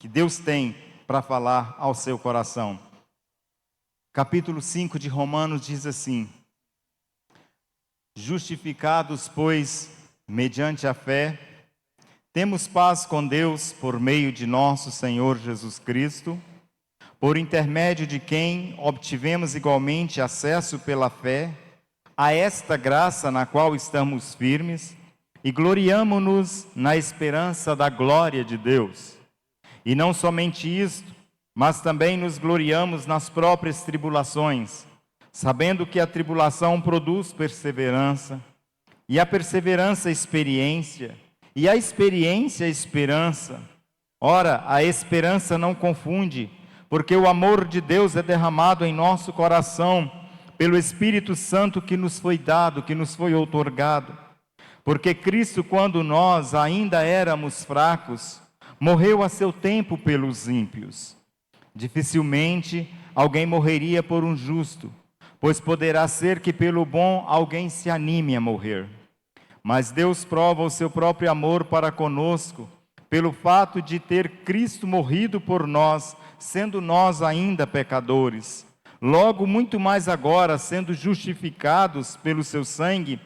que Deus tem para falar ao seu coração. Capítulo 5 de Romanos diz assim: justificados, pois, mediante a fé, temos paz com Deus por meio de nosso Senhor Jesus Cristo, por intermédio de quem obtivemos igualmente acesso pela fé a esta graça na qual estamos firmes e gloriamo-nos na esperança da glória de Deus. E não somente isto, mas também nos gloriamos nas próprias tribulações, sabendo que a tribulação produz perseverança, e a perseverança experiência, e a experiência esperança. Ora, a esperança não confunde, porque o amor de Deus é derramado em nosso coração pelo Espírito Santo que nos foi dado, que nos foi outorgado. Porque Cristo, quando nós ainda éramos fracos, morreu a seu tempo pelos ímpios. Dificilmente alguém morreria por um justo, pois poderá ser que pelo bom alguém se anime a morrer. Mas Deus prova o seu próprio amor para conosco, pelo fato de ter Cristo morrido por nós, sendo nós ainda pecadores. Logo, muito mais agora, sendo justificados pelo seu sangue,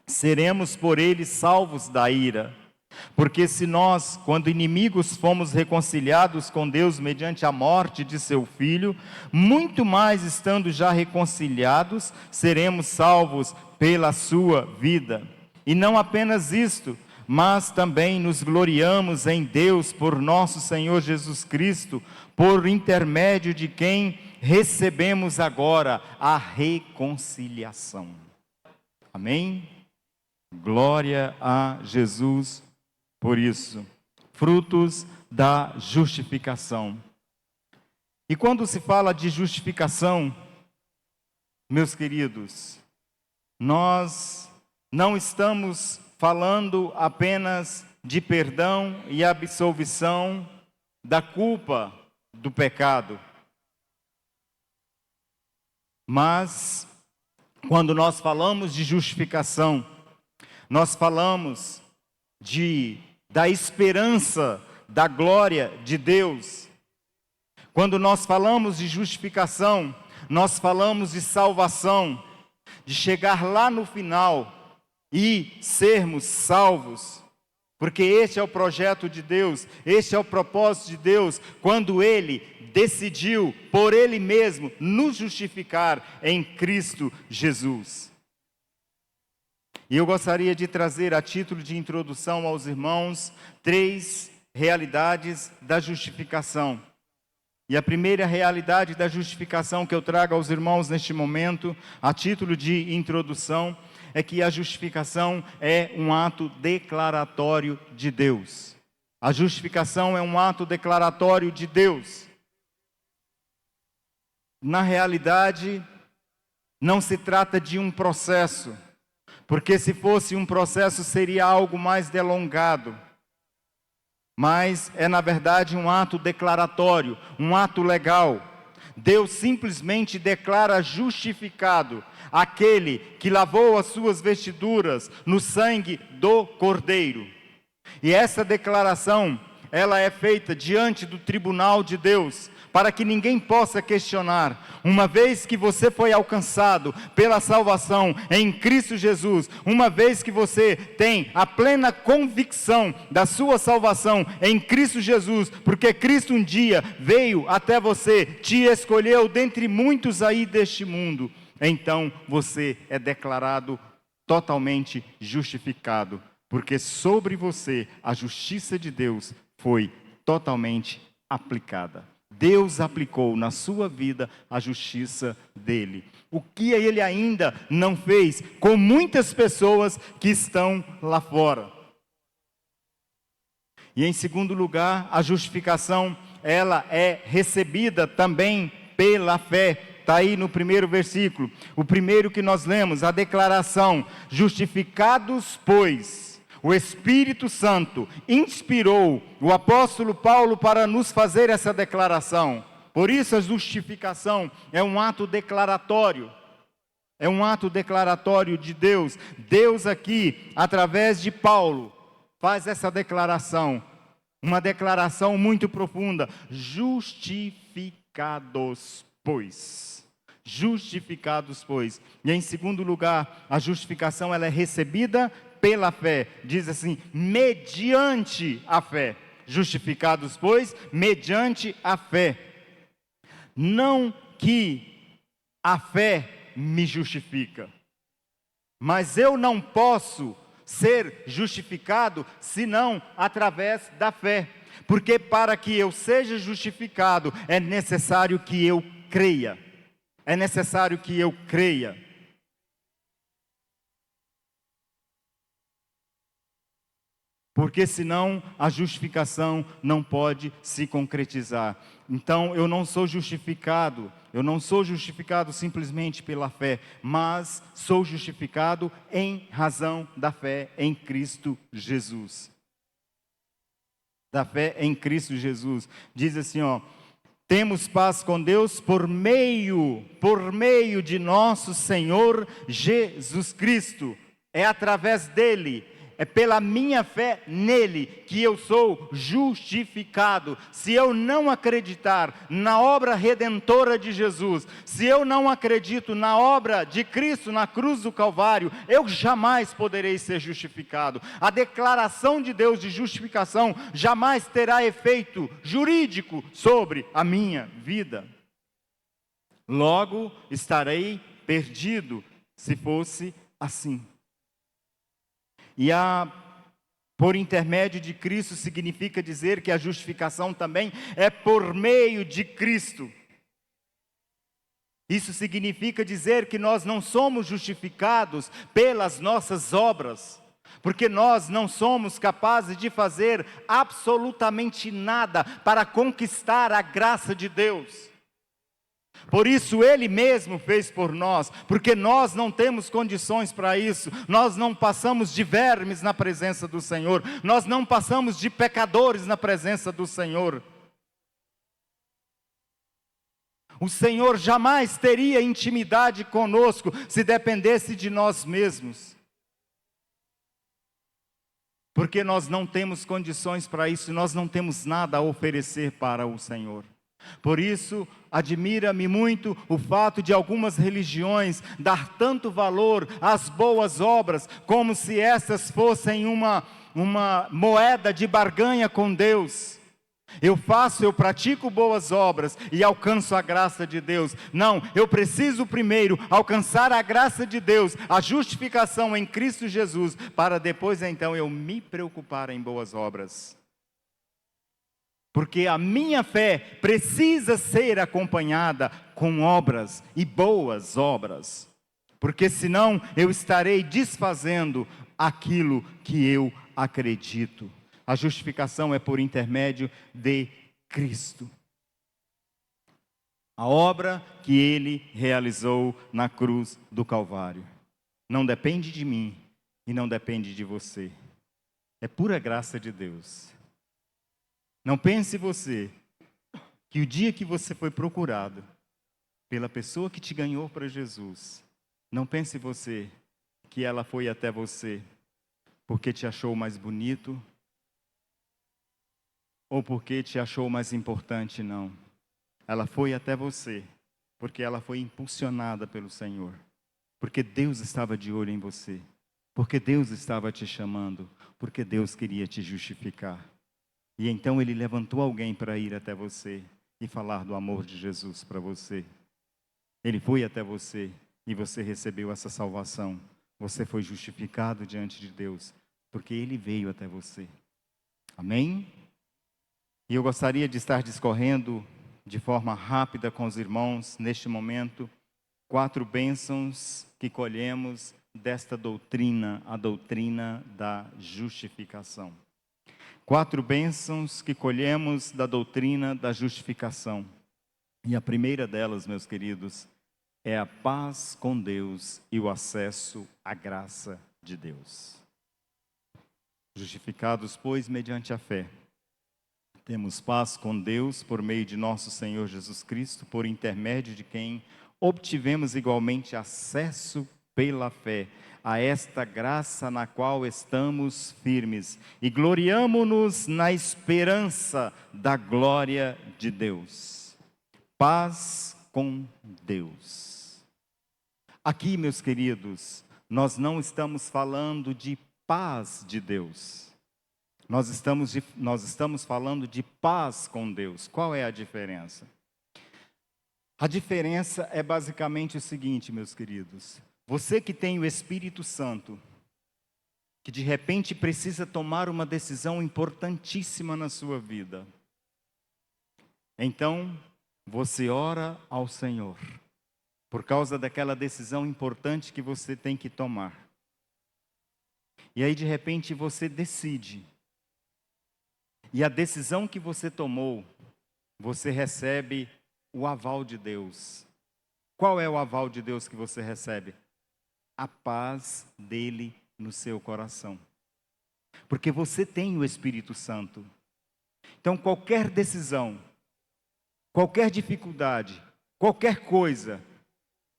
seremos por ele salvos da ira. Porque se nós, quando inimigos, fomos reconciliados com Deus mediante a morte de seu Filho, muito mais estando já reconciliados, seremos salvos pela sua vida. E não apenas isto, mas também nos gloriamos em Deus por nosso Senhor Jesus Cristo, por intermédio de quem recebemos agora a reconciliação. Amém? Glória a Jesus por isso. Frutos da justificação. E quando se fala de justificação, meus queridos, nós não estamos falando apenas de perdão e absolvição da culpa do pecado. Mas, quando nós falamos de justificação, nós falamos da esperança da glória de Deus. Quando nós falamos de justificação, nós falamos de salvação, de chegar lá no final e sermos salvos, porque este é o projeto de Deus, este é o propósito de Deus, quando Ele decidiu, por Ele mesmo, nos justificar em Cristo Jesus. E eu gostaria de trazer, a título de introdução aos irmãos, 3 realidades da justificação. E a primeira realidade da justificação que eu trago aos irmãos neste momento, a título de introdução, é que a justificação é um ato declaratório de Deus. A justificação é um ato declaratório de Deus. Na realidade, não se trata de um processo, porque se fosse um processo seria algo mais delongado. Mas é na verdade um ato declaratório, um ato legal. Deus simplesmente declara justificado aquele que lavou as suas vestiduras no sangue do Cordeiro. E essa declaração, ela é feita diante do tribunal de Deus, para que ninguém possa questionar. Uma vez que você foi alcançado pela salvação em Cristo Jesus, uma vez que você tem a plena convicção da sua salvação em Cristo Jesus, porque Cristo um dia veio até você, te escolheu dentre muitos aí deste mundo, então você é declarado totalmente justificado, porque sobre você a justiça de Deus foi totalmente aplicada. Deus aplicou na sua vida a justiça dele. O que ele ainda não fez com muitas pessoas que estão lá fora. E em segundo lugar, a justificação, ela é recebida também pela fé. Está aí no primeiro versículo. O primeiro que nós lemos, a declaração: justificados, pois. O Espírito Santo inspirou o apóstolo Paulo para nos fazer essa declaração. Por isso a justificação é um ato declaratório. É um ato declaratório de Deus. Deus aqui, através de Paulo, faz essa declaração. Uma declaração muito profunda: justificados, pois. Justificados, pois. E em segundo lugar, a justificação ela é recebida pela fé. Diz assim: mediante a fé. Justificados, pois, mediante a fé. Não que a fé me justifica, mas eu não posso ser justificado senão através da fé. Porque para que eu seja justificado é necessário que eu creia. É necessário que eu creia. Porque senão a justificação não pode se concretizar. Então eu não sou justificado simplesmente pela fé, mas sou justificado em razão da fé em Cristo Jesus. Da fé em Cristo Jesus. Diz assim, temos paz com Deus por meio de nosso Senhor Jesus Cristo. É através dele, é pela minha fé nele que eu sou justificado. Se eu não acreditar na obra redentora de Jesus, se eu não acredito na obra de Cristo na cruz do Calvário, eu jamais poderei ser justificado. A declaração de Deus de justificação jamais terá efeito jurídico sobre a minha vida. Logo, estarei perdido se fosse assim. E por intermédio de Cristo significa dizer que a justificação também é por meio de Cristo. Isso significa dizer que nós não somos justificados pelas nossas obras, porque nós não somos capazes de fazer absolutamente nada para conquistar a graça de Deus. Por isso Ele mesmo fez por nós, porque nós não temos condições para isso. Nós não passamos de vermes na presença do Senhor, nós não passamos de pecadores na presença do Senhor. O Senhor jamais teria intimidade conosco se dependesse de nós mesmos, porque nós não temos condições para isso, nós não temos nada a oferecer para o Senhor. Por isso, admira-me muito o fato de algumas religiões dar tanto valor às boas obras, como se essas fossem uma moeda de barganha com Deus. Eu pratico boas obras e alcanço a graça de Deus. Não, eu preciso primeiro alcançar a graça de Deus, a justificação em Cristo Jesus, para depois então eu me preocupar em boas obras. Porque a minha fé precisa ser acompanhada com obras e boas obras. Porque senão eu estarei desfazendo aquilo que eu acredito. A justificação é por intermédio de Cristo. A obra que Ele realizou na cruz do Calvário. Não depende de mim e não depende de você. É pura graça de Deus. Não pense você que o dia que você foi procurado pela pessoa que te ganhou para Jesus, não pense você que ela foi até você porque te achou mais bonito ou porque te achou mais importante, não. Ela foi até você porque ela foi impulsionada pelo Senhor, porque Deus estava de olho em você, porque Deus estava te chamando, porque Deus queria te justificar. E então Ele levantou alguém para ir até você e falar do amor de Jesus para você. Ele foi até você e você recebeu essa salvação. Você foi justificado diante de Deus, porque Ele veio até você. Amém? E eu gostaria de estar discorrendo de forma rápida com os irmãos, neste momento, 4 bênçãos que colhemos desta doutrina, a doutrina da justificação. 4 bênçãos que colhemos da doutrina da justificação. E a primeira delas, meus queridos, é a paz com Deus e o acesso à graça de Deus. Justificados, pois, mediante a fé, temos paz com Deus por meio de nosso Senhor Jesus Cristo, por intermédio de quem obtivemos igualmente acesso pela fé a esta graça na qual estamos firmes e gloriamo-nos na esperança da glória de Deus. Paz com Deus. Aqui, meus queridos, nós não estamos falando de paz de Deus. Nós estamos falando de paz com Deus. Qual é a diferença? A diferença é basicamente o seguinte, meus queridos. Você que tem o Espírito Santo, que de repente precisa tomar uma decisão importantíssima na sua vida. Então, você ora ao Senhor, por causa daquela decisão importante que você tem que tomar. E aí, de repente, você decide. E a decisão que você tomou, você recebe o aval de Deus. Qual é o aval de Deus que você recebe? A paz dele no seu coração. Porque você tem o Espírito Santo. Então, qualquer decisão, qualquer dificuldade, qualquer coisa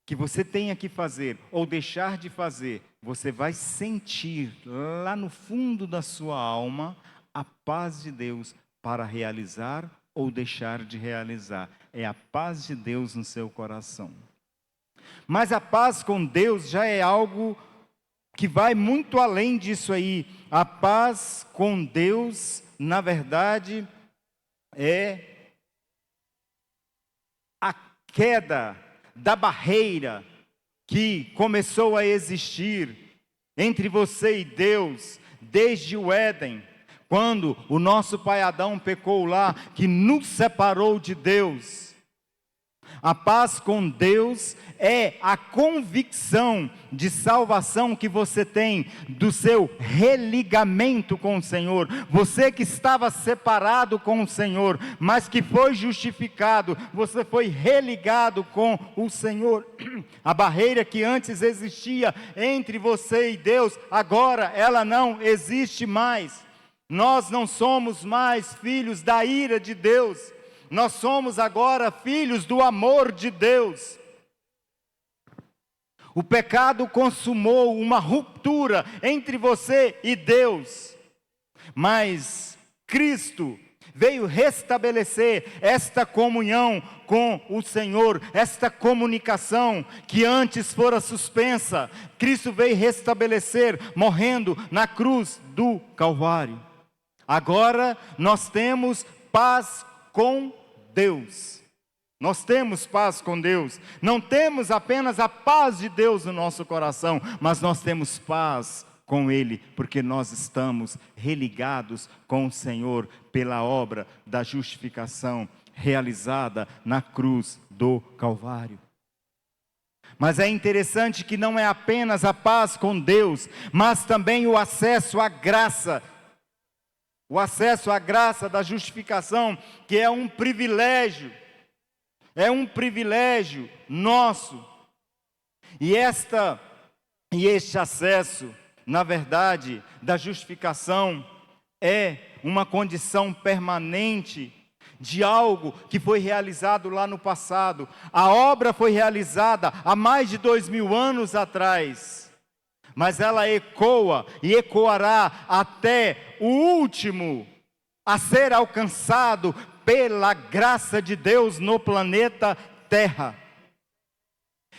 que você tenha que fazer ou deixar de fazer, você vai sentir lá no fundo da sua alma a paz de Deus para realizar ou deixar de realizar. É a paz de Deus no seu coração. Mas a paz com Deus já é algo que vai muito além disso aí. A paz com Deus, na verdade, é a queda da barreira que começou a existir entre você e Deus desde o Éden. Quando o nosso pai Adão pecou lá, que nos separou de Deus. A paz com Deus é a convicção de salvação que você tem do seu religamento com o Senhor. Você que estava separado com o Senhor, mas que foi justificado, você foi religado com o Senhor. A barreira que antes existia entre você e Deus, agora ela não existe mais. Nós não somos mais filhos da ira de Deus, nós somos agora filhos do amor de Deus. O pecado consumou uma ruptura entre você e Deus, mas Cristo veio restabelecer esta comunhão com o Senhor, esta comunicação que antes fora suspensa. Cristo veio restabelecer, morrendo na cruz do Calvário. Agora nós temos paz com Deus. Nós temos paz com Deus. Não temos apenas a paz de Deus no nosso coração, mas nós temos paz com Ele, porque nós estamos religados com o Senhor pela obra da justificação realizada na cruz do Calvário. Mas é interessante que não é apenas a paz com Deus, mas também o acesso à graça. O acesso à graça da justificação, que é um privilégio nosso. E este acesso, na verdade, da justificação, é uma condição permanente de algo que foi realizado lá no passado. A obra foi realizada há mais de 2000 anos atrás. Mas ela ecoa e ecoará até o último a ser alcançado pela graça de Deus no planeta Terra.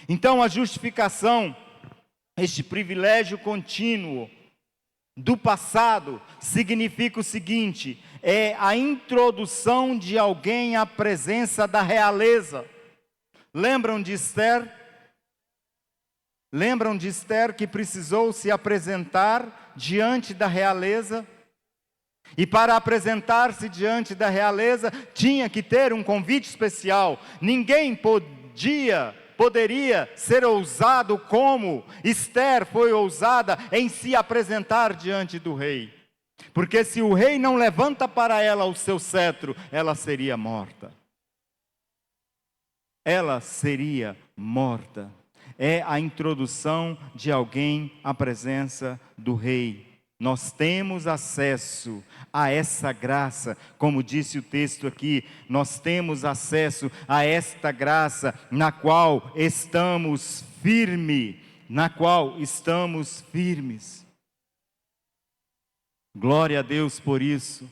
Então a justificação, este privilégio contínuo do passado, significa o seguinte: é a introdução de alguém à presença da realeza. Lembram de Esther? Lembram de Esther que precisou se apresentar diante da realeza? E para apresentar-se diante da realeza, tinha que ter um convite especial. Ninguém poderia ser ousado como Esther foi ousada em se apresentar diante do rei. Porque se o rei não levanta para ela o seu cetro, ela seria morta. Ela seria morta. É a introdução de alguém à presença do rei. Nós temos acesso a essa graça, como disse o texto aqui, nós temos acesso a esta graça na qual estamos firmes, na qual estamos firmes. Glória a Deus por isso.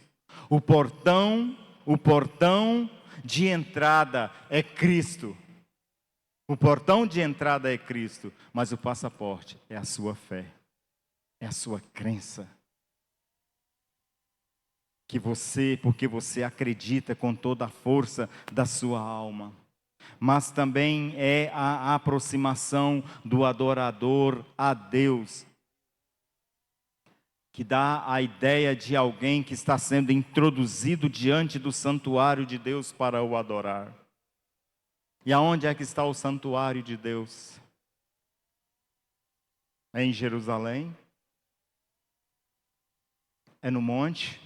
O portão de entrada é Cristo. O portão de entrada é Cristo, mas o passaporte é a sua fé, é a sua crença. Porque você acredita com toda a força da sua alma. Mas também é a aproximação do adorador a Deus, que dá a ideia de alguém que está sendo introduzido diante do santuário de Deus para o adorar. E aonde é que está o santuário de Deus? É em Jerusalém? É no monte?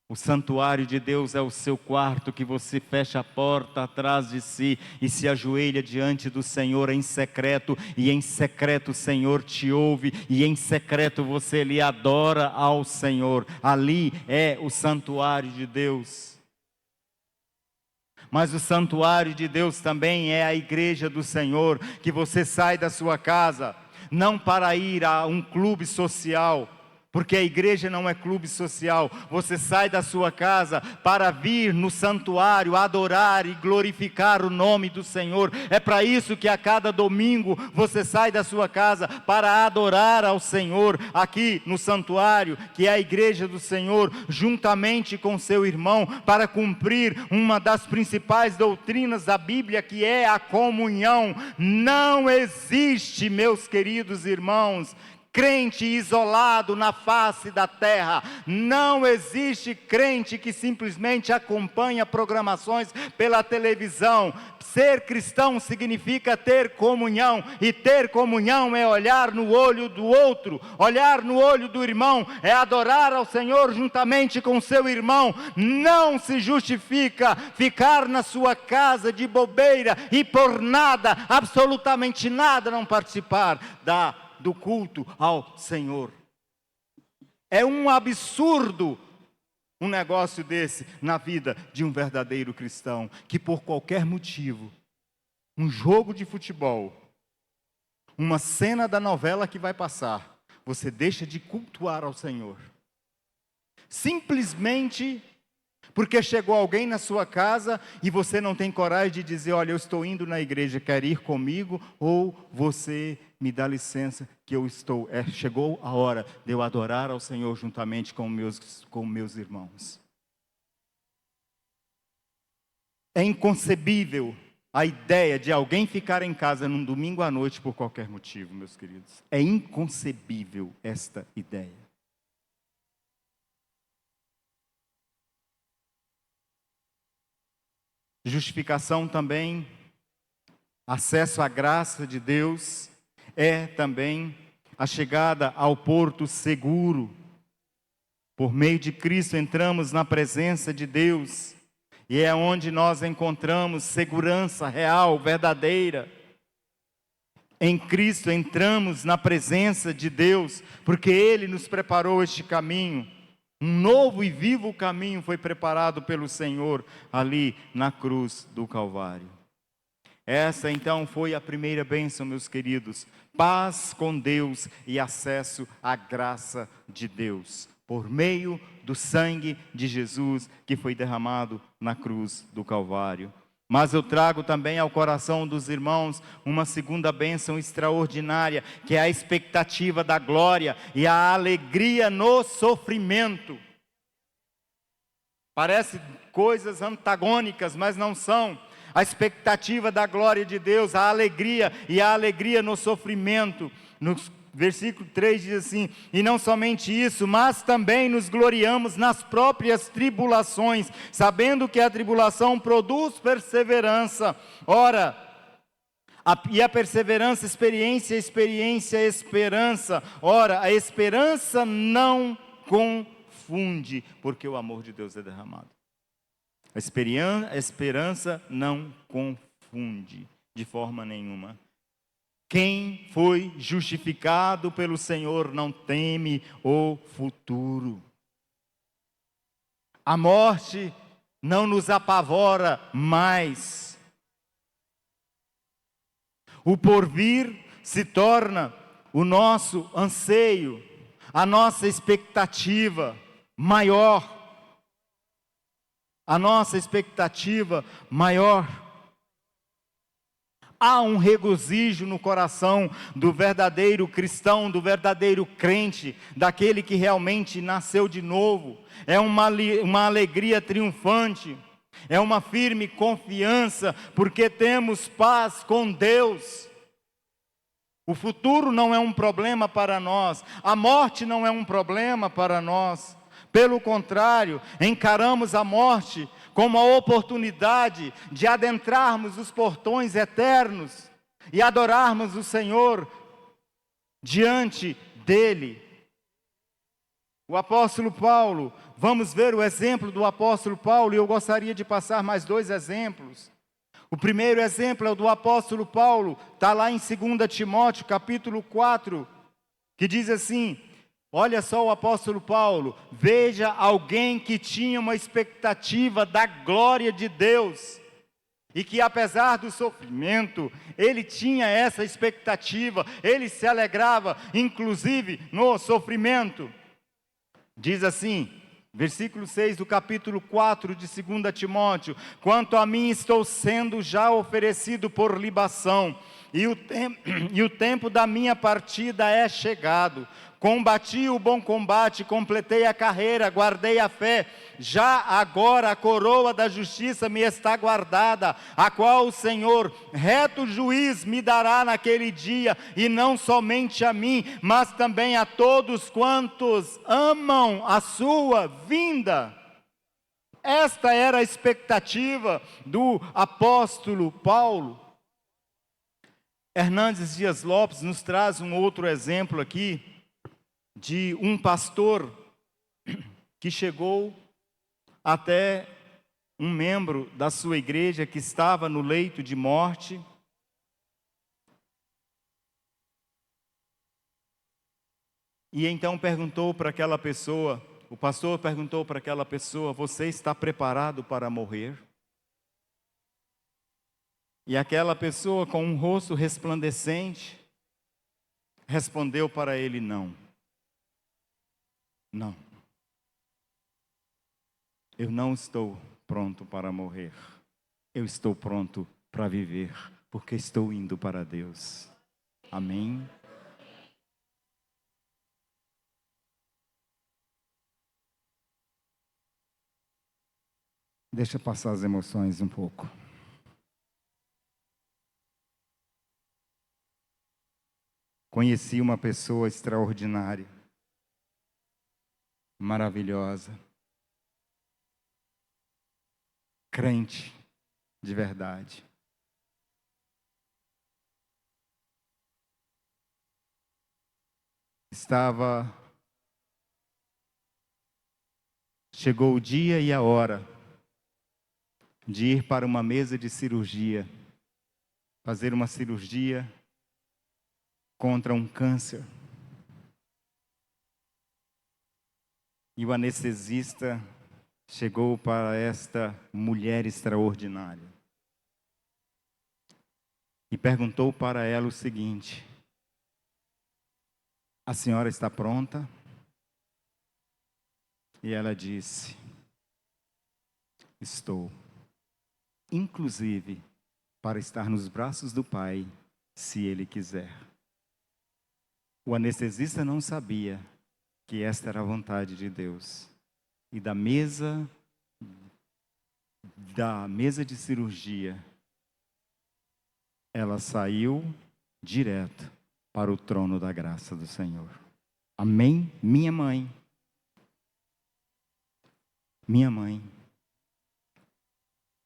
O santuário de Deus é o seu quarto, que você fecha a porta atrás de si e se ajoelha diante do Senhor em secreto, e em secreto o Senhor te ouve, e em secreto você lhe adora ao Senhor. Ali é o santuário de Deus. Mas o santuário de Deus também é a igreja do Senhor, que você sai da sua casa, não para ir a um clube social, porque a igreja não é clube social. Você sai da sua casa para vir no santuário adorar e glorificar o nome do Senhor. É para isso que a cada domingo você sai da sua casa para adorar ao Senhor aqui no santuário, que é a igreja do Senhor, juntamente com seu irmão, para cumprir uma das principais doutrinas da Bíblia, que é a comunhão. Não existe, meus queridos irmãos, crente isolado na face da terra. Não existe crente que simplesmente acompanha programações pela televisão. Ser cristão significa ter comunhão, e ter comunhão é olhar no olho do outro, olhar no olho do irmão, é adorar ao Senhor juntamente com seu irmão. Não se justifica ficar na sua casa de bobeira e por nada, absolutamente nada, não participar do culto ao Senhor. É um absurdo um negócio desse na vida de um verdadeiro cristão, que por qualquer motivo, um jogo de futebol, uma cena da novela que vai passar, você deixa de cultuar ao Senhor, simplesmente porque chegou alguém na sua casa e você não tem coragem de dizer: olha, eu estou indo na igreja, quer ir comigo? Ou você me dá licença que chegou a hora de eu adorar ao Senhor juntamente com meus irmãos. É inconcebível a ideia de alguém ficar em casa num domingo à noite por qualquer motivo, meus queridos. É inconcebível esta ideia. Justificação também, acesso à graça de Deus, é também a chegada ao porto seguro. Por meio de Cristo entramos na presença de Deus, e é onde nós encontramos segurança real, verdadeira. Em Cristo entramos na presença de Deus, porque Ele nos preparou este caminho. Um novo e vivo caminho foi preparado pelo Senhor ali na cruz do Calvário. Essa então foi a primeira bênção, meus queridos. Paz com Deus e acesso à graça de Deus, por meio do sangue de Jesus que foi derramado na cruz do Calvário. Mas eu trago também ao coração dos irmãos uma segunda bênção extraordinária, que é a expectativa da glória e a alegria no sofrimento. Parece coisas antagônicas, mas não são. A expectativa da glória de Deus, a alegria e a alegria no sofrimento. No versículo 3 diz assim: e não somente isso, mas também nos gloriamos nas próprias tribulações, sabendo que a tribulação produz perseverança. Ora, e a perseverança, experiência, experiência, esperança. Ora, a esperança não confunde, porque o amor de Deus é derramado. A esperança não confunde de forma nenhuma. Quem foi justificado pelo Senhor não teme o futuro. A morte não nos apavora mais. O porvir se torna o nosso anseio, a nossa expectativa maior. A nossa expectativa maior. Há um regozijo no coração do verdadeiro cristão, do verdadeiro crente, daquele que realmente nasceu de novo. É uma alegria triunfante, é uma firme confiança, porque temos paz com Deus. O futuro não é um problema para nós, a morte não é um problema para nós. Pelo contrário, encaramos a morte como a oportunidade de adentrarmos os portões eternos e adorarmos o Senhor diante dele. O apóstolo Paulo, vamos ver o exemplo do apóstolo Paulo, e eu gostaria de passar mais 2 exemplos. O primeiro exemplo é o do apóstolo Paulo, está lá em 2 Timóteo, capítulo 4, que diz assim: olha só o apóstolo Paulo, veja alguém que tinha uma expectativa da glória de Deus, e que apesar do sofrimento, ele tinha essa expectativa, ele se alegrava, inclusive no sofrimento. Diz assim, versículo 6 do capítulo 4 de 2 Timóteo: quanto a mim, estou sendo já oferecido por libação, e o tempo da minha partida é chegado. Combati o bom combate, completei a carreira, guardei a fé. Já agora a coroa da justiça me está guardada, a qual o Senhor, reto juiz, me dará naquele dia, e não somente a mim, mas também a todos quantos amam a sua vinda. Esta era a expectativa do apóstolo Paulo. Hernandes Dias Lopes nos traz um outro exemplo aqui, de um pastor que chegou até um membro da sua igreja que estava no leito de morte, e então perguntou para aquela pessoa, o pastor perguntou para aquela pessoa: você está preparado para morrer? E aquela pessoa, com um rosto resplandecente, respondeu para ele: não. Não, eu não estou pronto para morrer, eu estou pronto para viver, porque estou indo para Deus. Amém? Deixa passar as emoções um pouco. Conheci uma pessoa extraordinária, maravilhosa, crente de verdade. Chegou o dia e a hora de ir para uma mesa de cirurgia, fazer uma cirurgia contra um câncer. E o anestesista chegou para esta mulher extraordinária e perguntou para ela o seguinte: a senhora está pronta? E ela disse: estou, inclusive para estar nos braços do Pai, se Ele quiser. O anestesista não sabia que esta era a vontade de Deus. E da mesa de cirurgia, ela saiu direto para o trono da graça do Senhor. Amém? Minha mãe.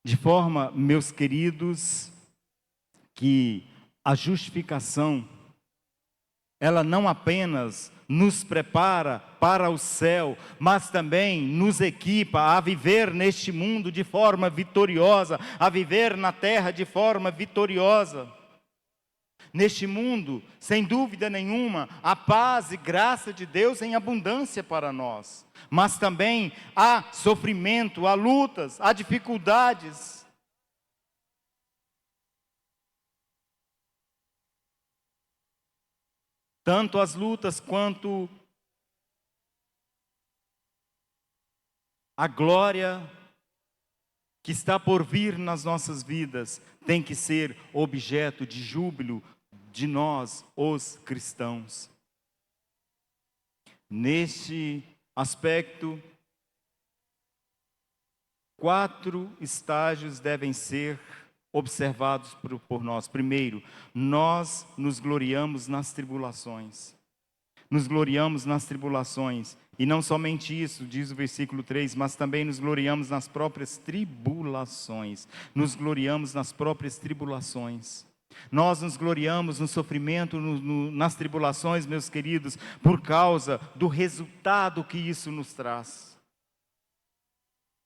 De forma, meus queridos, que a justificação, ela não apenas nos prepara para o céu, mas também nos equipa a viver neste mundo de forma vitoriosa, a viver na terra de forma vitoriosa. Neste mundo, sem dúvida nenhuma, há paz e graça de Deus em abundância para nós, mas também há sofrimento, há lutas, há dificuldades. Tanto as lutas quanto a glória que está por vir nas nossas vidas tem que ser objeto de júbilo de nós, os cristãos. Neste aspecto, 4 estágios devem ser observados por nós. Primeiro, nós nos gloriamos nas tribulações. Nos gloriamos nas tribulações. E não somente isso, diz o versículo 3, mas também nos gloriamos nas próprias tribulações. Nos gloriamos nas próprias tribulações. Nós nos gloriamos no sofrimento, nas tribulações, meus queridos, por causa do resultado que isso nos traz.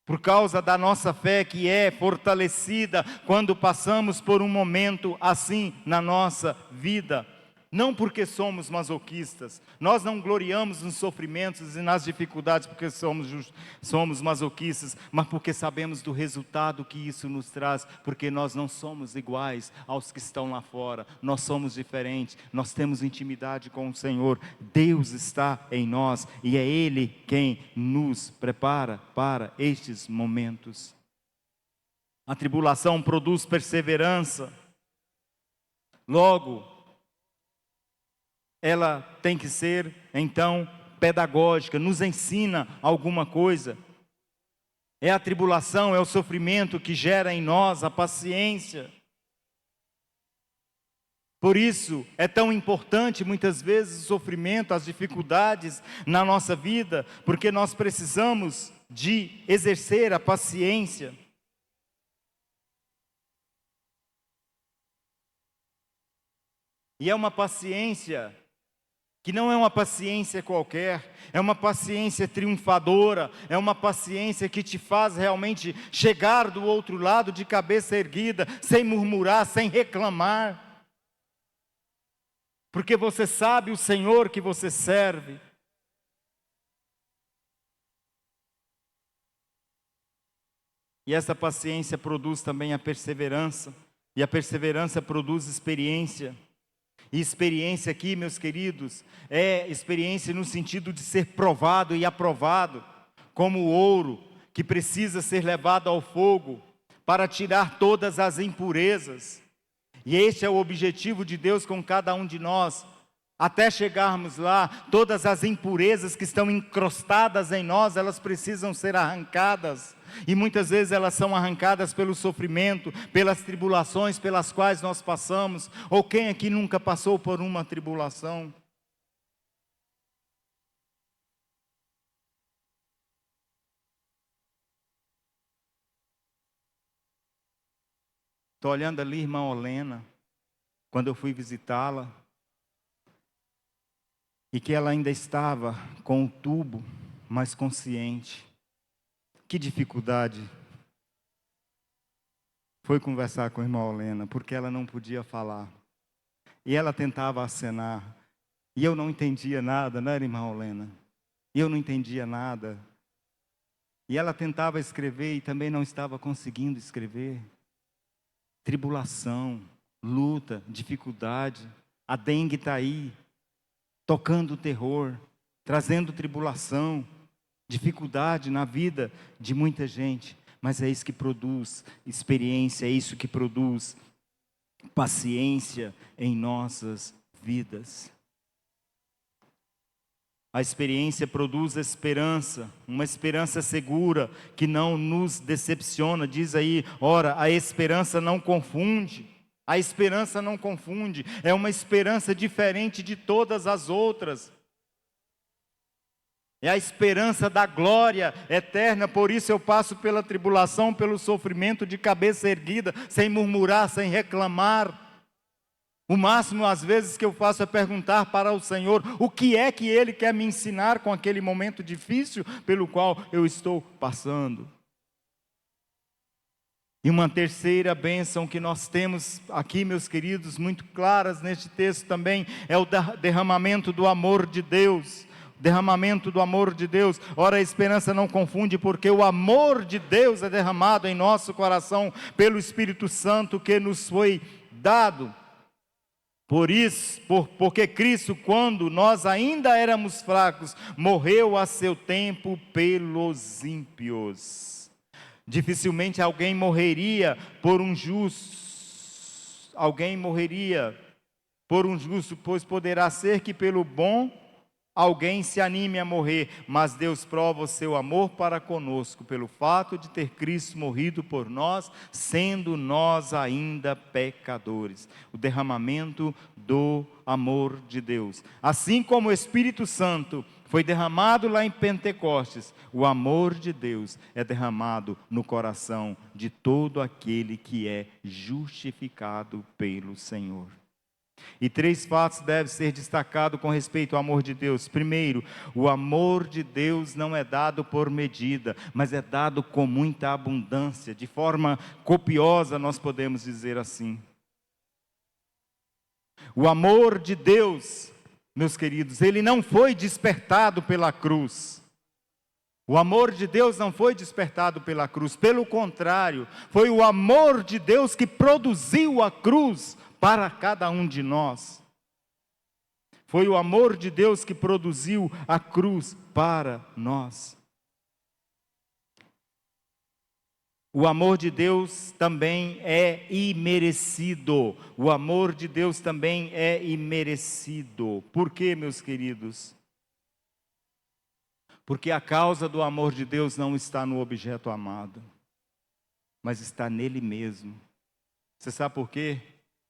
Por causa da nossa fé que é fortalecida quando passamos por um momento assim na nossa vida. Não porque somos masoquistas, nós não gloriamos nos sofrimentos e nas dificuldades porque somos masoquistas, mas porque sabemos do resultado que isso nos traz, porque nós não somos iguais aos que estão lá fora, nós somos diferentes, nós temos intimidade com o Senhor, Deus está em nós e é Ele quem nos prepara para estes momentos. A tribulação produz perseverança, logo, ela tem que ser, então, pedagógica, nos ensina alguma coisa. É a tribulação, é o sofrimento que gera em nós a paciência. Por isso, é tão importante, muitas vezes, o sofrimento, as dificuldades na nossa vida, porque nós precisamos de exercer a paciência. E é uma paciência que não é uma paciência qualquer, é uma paciência triunfadora, é uma paciência que te faz realmente chegar do outro lado de cabeça erguida, sem murmurar, sem reclamar. Porque você sabe o Senhor que você serve. E essa paciência produz também a perseverança, e a perseverança produz experiência. E experiência aqui, meus queridos, é experiência no sentido de ser provado e aprovado, como o ouro que precisa ser levado ao fogo para tirar todas as impurezas. E este é o objetivo de Deus com cada um de nós. Até chegarmos lá, todas as impurezas que estão encrostadas em nós, elas precisam ser arrancadas. E muitas vezes elas são arrancadas pelo sofrimento, pelas tribulações pelas quais nós passamos. Ou quem aqui nunca passou por uma tribulação? Estou olhando ali, irmã Olena, quando eu fui visitá-la, e que ela ainda estava com o tubo, mas consciente. Que dificuldade foi conversar com a irmã Olena, porque ela não podia falar. E ela tentava acenar. E eu não entendia nada, não era, irmã Olena? E eu não entendia nada. E ela tentava escrever e também não estava conseguindo escrever. Tribulação, luta, dificuldade. A dengue está aí, tocando o terror, trazendo tribulação, dificuldade na vida de muita gente, mas é isso que produz experiência, é isso que produz paciência em nossas vidas. A experiência produz esperança, uma esperança segura, que não nos decepciona. Diz aí, ora, a esperança não confunde. A esperança não confunde, é uma esperança diferente de todas as outras. É a esperança da glória eterna, por isso eu passo pela tribulação, pelo sofrimento de cabeça erguida, sem murmurar, sem reclamar. O máximo às vezes que eu faço é perguntar para o Senhor o que é que Ele quer me ensinar com aquele momento difícil pelo qual eu estou passando. E uma terceira bênção que nós temos aqui, meus queridos, muito claras neste texto também, é o derramamento do amor de Deus. Derramamento do amor de Deus. Ora, a esperança não confunde, porque o amor de Deus é derramado em nosso coração pelo Espírito Santo que nos foi dado. Por isso, porque Cristo, quando nós ainda éramos fracos, morreu a seu tempo pelos ímpios. Dificilmente alguém morreria por um justo. Alguém morreria por um justo, pois poderá ser que pelo bom alguém se anime a morrer, mas Deus prova o seu amor para conosco, pelo fato de ter Cristo morrido por nós, sendo nós ainda pecadores. O derramamento do amor de Deus. Assim como o Espírito Santo foi derramado lá em Pentecostes, o amor de Deus é derramado no coração de todo aquele que é justificado pelo Senhor. E 3 fatos devem ser destacados com respeito ao amor de Deus. Primeiro, o amor de Deus não é dado por medida, mas é dado com muita abundância, de forma copiosa, nós podemos dizer assim. O amor de Deus, meus queridos, ele não foi despertado pela cruz. O amor de Deus não foi despertado pela cruz, pelo contrário, foi o amor de Deus que produziu a cruz para cada um de nós. Foi o amor de Deus que produziu a cruz para nós. O amor de Deus também é imerecido. O amor de Deus também é imerecido. Por quê, meus queridos? Porque a causa do amor de Deus não está no objeto amado, mas está nele mesmo. Você sabe por quê?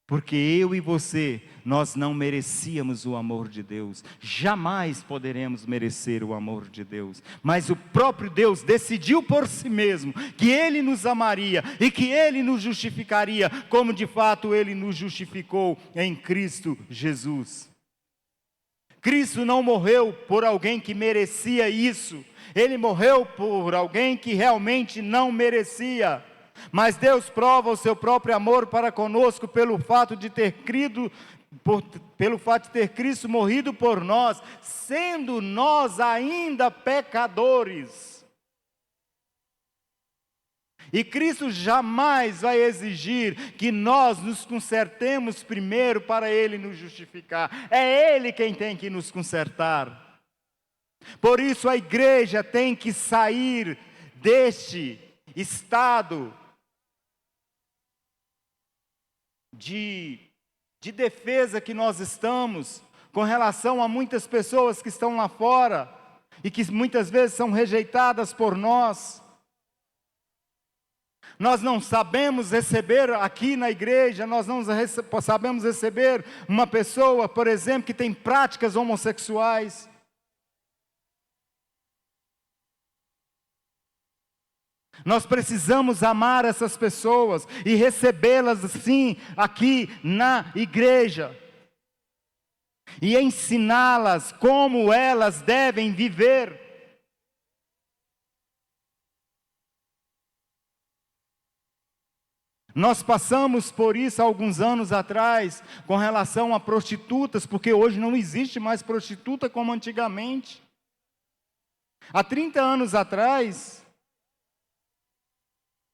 Porque eu e você, nós não merecíamos o amor de Deus. Jamais poderemos merecer o amor de Deus. Mas o próprio Deus decidiu por si mesmo que Ele nos amaria e que Ele nos justificaria, como de fato Ele nos justificou em Cristo Jesus. Cristo não morreu por alguém que merecia isso. Ele morreu por alguém que realmente não merecia. Mas Deus prova o seu próprio amor para conosco pelo fato de ter Cristo morrido por nós, sendo nós ainda pecadores. E Cristo jamais vai exigir que nós nos consertemos primeiro para Ele nos justificar. É Ele quem tem que nos consertar. Por isso a igreja tem que sair deste estado de defesa que nós estamos com relação a muitas pessoas que estão lá fora e que muitas vezes são rejeitadas por nós. Nós não sabemos receber aqui na igreja, nós não sabemos receber uma pessoa, por exemplo, que tem práticas homossexuais. Nós precisamos amar essas pessoas e recebê-las assim, aqui na igreja. E ensiná-las como elas devem viver. Nós passamos por isso há alguns anos atrás, com relação a prostitutas, porque hoje não existe mais prostituta como antigamente. Há 30 anos atrás,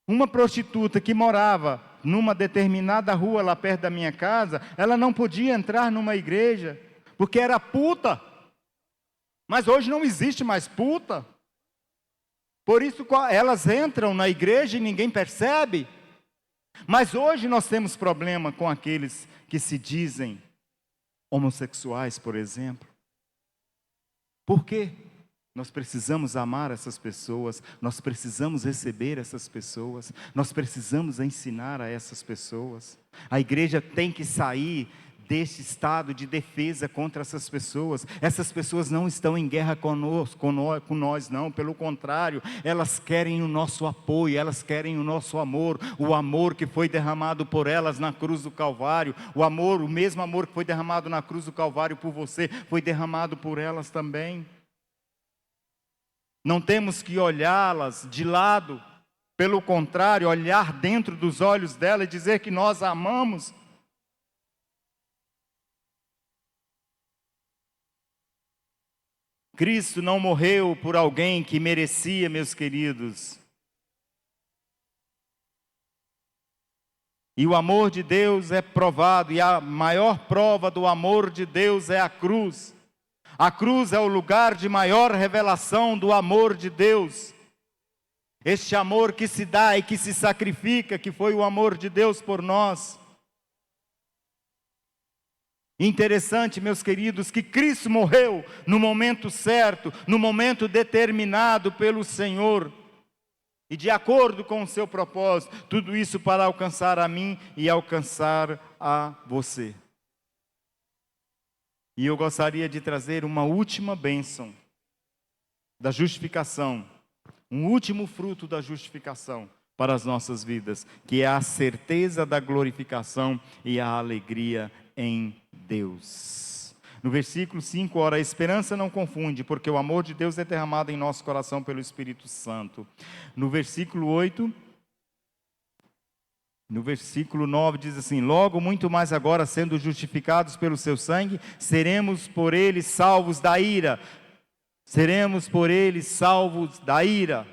uma prostituta que morava numa determinada rua lá perto da minha casa, ela não podia entrar numa igreja, porque era puta. Mas hoje não existe mais puta. Por isso elas entram na igreja e ninguém percebe. Mas hoje nós temos problema com aqueles que se dizem homossexuais, por exemplo. Por quê? Nós precisamos amar essas pessoas, nós precisamos receber essas pessoas, nós precisamos ensinar a essas pessoas. A igreja tem que sair deste estado de defesa contra essas pessoas. Essas pessoas não estão em guerra conosco, com nós não, pelo contrário, elas querem o nosso apoio, elas querem o nosso amor, o amor que foi derramado por elas na cruz do Calvário, o mesmo amor que foi derramado na cruz do Calvário por você, foi derramado por elas também. Não temos que olhá-las de lado, pelo contrário, olhar dentro dos olhos dela e dizer que nós a amamos. Cristo não morreu por alguém que merecia, meus queridos. E o amor de Deus é provado, e a maior prova do amor de Deus é a cruz. A cruz é o lugar de maior revelação do amor de Deus. Este amor que se dá e que se sacrifica, que foi o amor de Deus por nós. Interessante, meus queridos, que Cristo morreu no momento certo, no momento determinado pelo Senhor. E de acordo com o seu propósito, tudo isso para alcançar a mim e alcançar a você. E eu gostaria de trazer uma última bênção da justificação, um último fruto da justificação para as nossas vidas, que é a certeza da glorificação e a alegria em Deus. No versículo 5, ora, a esperança não confunde, porque o amor de Deus é derramado em nosso coração pelo Espírito Santo. No versículo 8, no versículo 9 diz assim: logo, muito mais agora, sendo justificados pelo seu sangue, seremos por ele salvos da ira. Seremos por ele salvos da ira,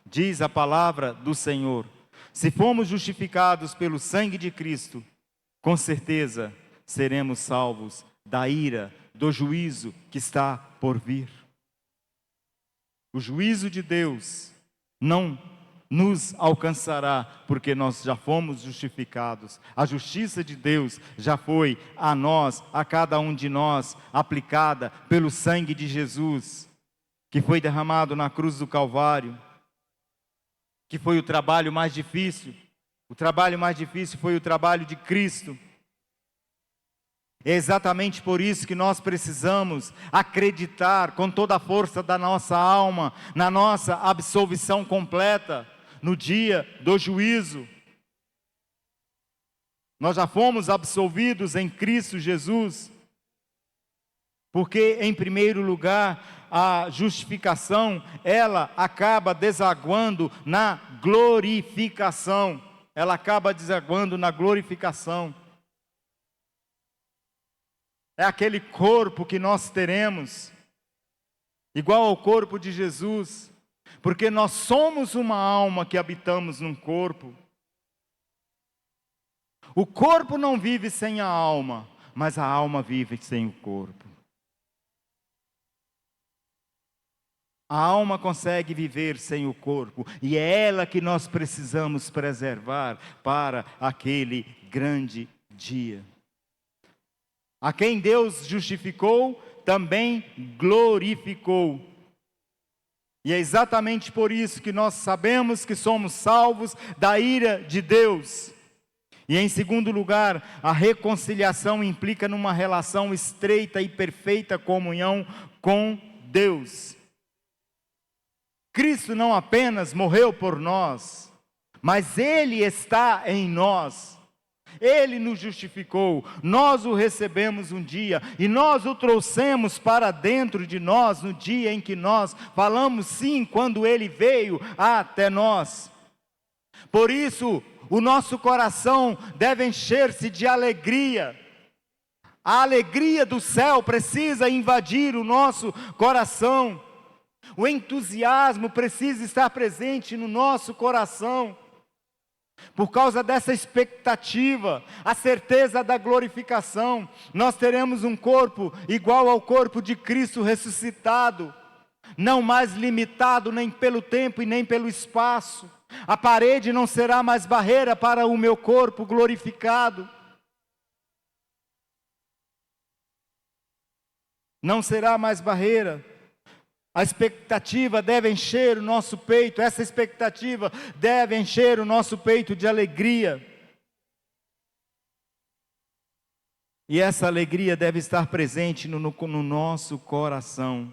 diz a palavra do Senhor. Se fomos justificados pelo sangue de Cristo, com certeza seremos salvos da ira, do juízo que está por vir. O juízo de Deus não nos alcançará, porque nós já fomos justificados. A justiça de Deus já foi a nós, a cada um de nós, aplicada pelo sangue de Jesus, que foi derramado na cruz do Calvário, que foi o trabalho mais difícil. O trabalho mais difícil foi o trabalho de Cristo. É exatamente por isso que nós precisamos acreditar com toda a força da nossa alma, na nossa absolvição completa, no dia do juízo. Nós já fomos absolvidos em Cristo Jesus, porque em primeiro lugar, a justificação, ela acaba desaguando na glorificação. Ela acaba desaguando na glorificação. É aquele corpo que nós teremos, igual ao corpo de Jesus, porque nós somos uma alma que habitamos num corpo. O corpo não vive sem a alma, mas a alma vive sem o corpo. A alma consegue viver sem o corpo, e é ela que nós precisamos preservar para aquele grande dia. A quem Deus justificou, também glorificou. E é exatamente por isso que nós sabemos que somos salvos da ira de Deus. E em segundo lugar, a reconciliação implica numa relação estreita e perfeita comunhão com Deus. Cristo não apenas morreu por nós, mas Ele está em nós. Ele nos justificou, nós o recebemos um dia, e nós o trouxemos para dentro de nós no dia em que nós falamos sim, quando Ele veio até nós. Por isso, o nosso coração deve encher-se de alegria. A alegria do céu precisa invadir o nosso coração. O entusiasmo precisa estar presente no nosso coração. Por causa dessa expectativa, a certeza da glorificação, nós teremos um corpo igual ao corpo de Cristo ressuscitado, não mais limitado nem pelo tempo e nem pelo espaço. A parede não será mais barreira para o meu corpo glorificado. Não será mais barreira. A expectativa deve encher o nosso peito, essa expectativa deve encher o nosso peito de alegria. E essa alegria deve estar presente no nosso coração.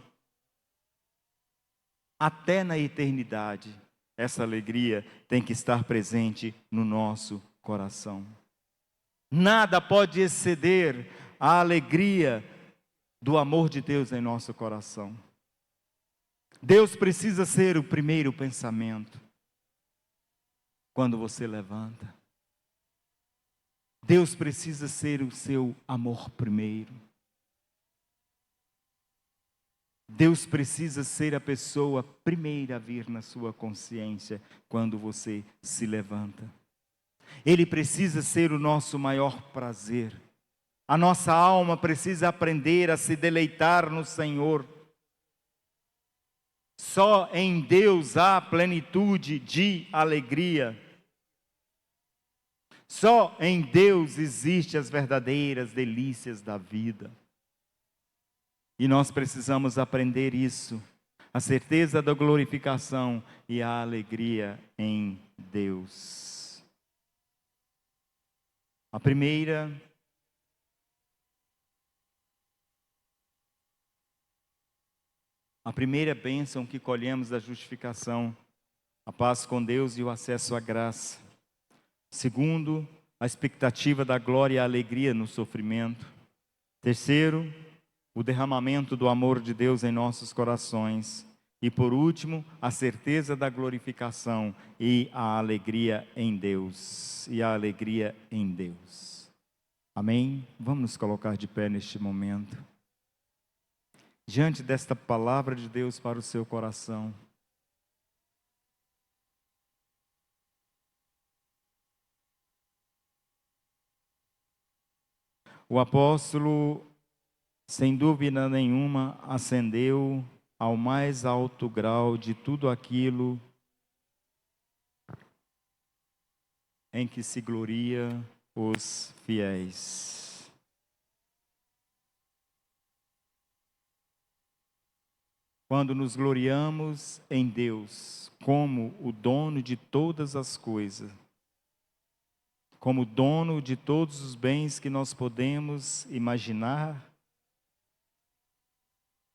Até na eternidade, essa alegria tem que estar presente no nosso coração. Nada pode exceder a alegria do amor de Deus em nosso coração. Deus precisa ser o primeiro pensamento quando você levanta. Deus precisa ser o seu amor primeiro. Deus precisa ser a pessoa primeira a vir na sua consciência quando você se levanta. Ele precisa ser o nosso maior prazer. A nossa alma precisa aprender a se deleitar no Senhor. Só em Deus há plenitude de alegria. Só em Deus existem as verdadeiras delícias da vida. E nós precisamos aprender isso, a certeza da glorificação e a alegria em Deus. A primeira bênção que colhemos da justificação, a paz com Deus e o acesso à graça. Segundo, a expectativa da glória e a alegria no sofrimento. Terceiro, o derramamento do amor de Deus em nossos corações. E por último, a certeza da glorificação e a alegria em Deus. E a alegria em Deus. Amém? Vamos nos colocar de pé neste momento. Diante desta palavra de Deus para o seu coração. O apóstolo, sem dúvida nenhuma, ascendeu ao mais alto grau de tudo aquilo em que se gloria os fiéis. Quando nos gloriamos em Deus como o dono de todas as coisas, como dono de todos os bens que nós podemos imaginar,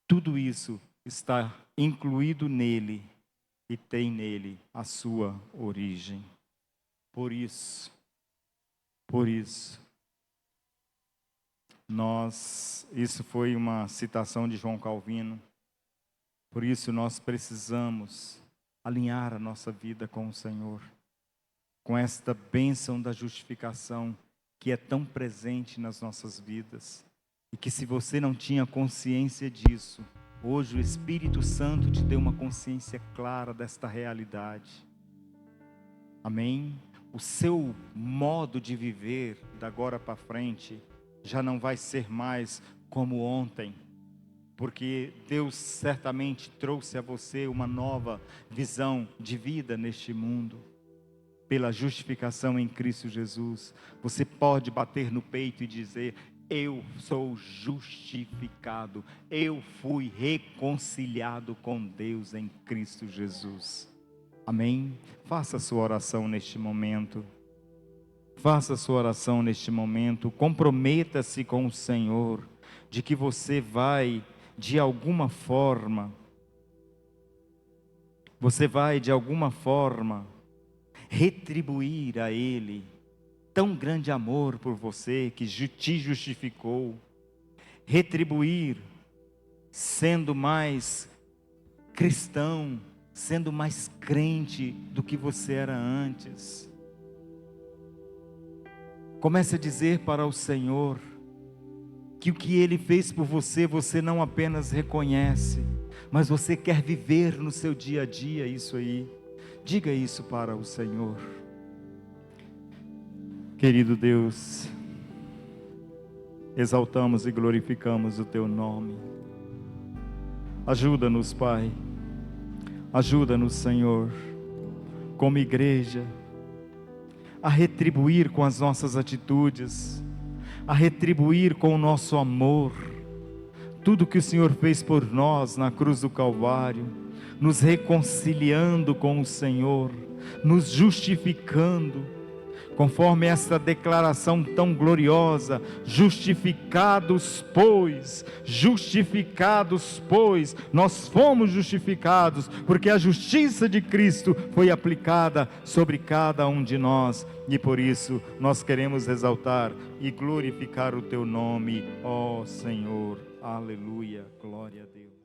tudo isso está incluído nele e tem nele a sua origem. Por isso, isso foi uma citação de João Calvino, por isso nós precisamos alinhar a nossa vida com o Senhor, com esta bênção da justificação que é tão presente nas nossas vidas. E que se você não tinha consciência disso, hoje o Espírito Santo te deu uma consciência clara desta realidade. Amém? O seu modo de viver da agora para frente já não vai ser mais como ontem, porque Deus certamente trouxe a você uma nova visão de vida neste mundo. Pela justificação em Cristo Jesus, você pode bater no peito e dizer: eu sou justificado, eu fui reconciliado com Deus em Cristo Jesus. Amém? Faça a sua oração neste momento. Faça a sua oração neste momento. Comprometa-se com o Senhor, de que você vai, de alguma forma, retribuir a Ele tão grande amor por você, que te justificou. Retribuir sendo mais cristão, sendo mais crente do que você era antes. Comece a dizer para o Senhor que o que Ele fez por você, você não apenas reconhece, mas você quer viver no seu dia a dia isso aí. Diga isso para o Senhor. Querido Deus, exaltamos e glorificamos o Teu nome. Ajuda-nos, Pai. Ajuda-nos, Senhor, como igreja, a retribuir com as nossas atitudes, a retribuir com o nosso amor, tudo que o Senhor fez por nós na cruz do Calvário, nos reconciliando com o Senhor, nos justificando, conforme essa declaração tão gloriosa: justificados, pois, nós fomos justificados, porque a justiça de Cristo foi aplicada sobre cada um de nós, e por isso nós queremos exaltar e glorificar o Teu nome, ó Senhor. Aleluia, glória a Deus.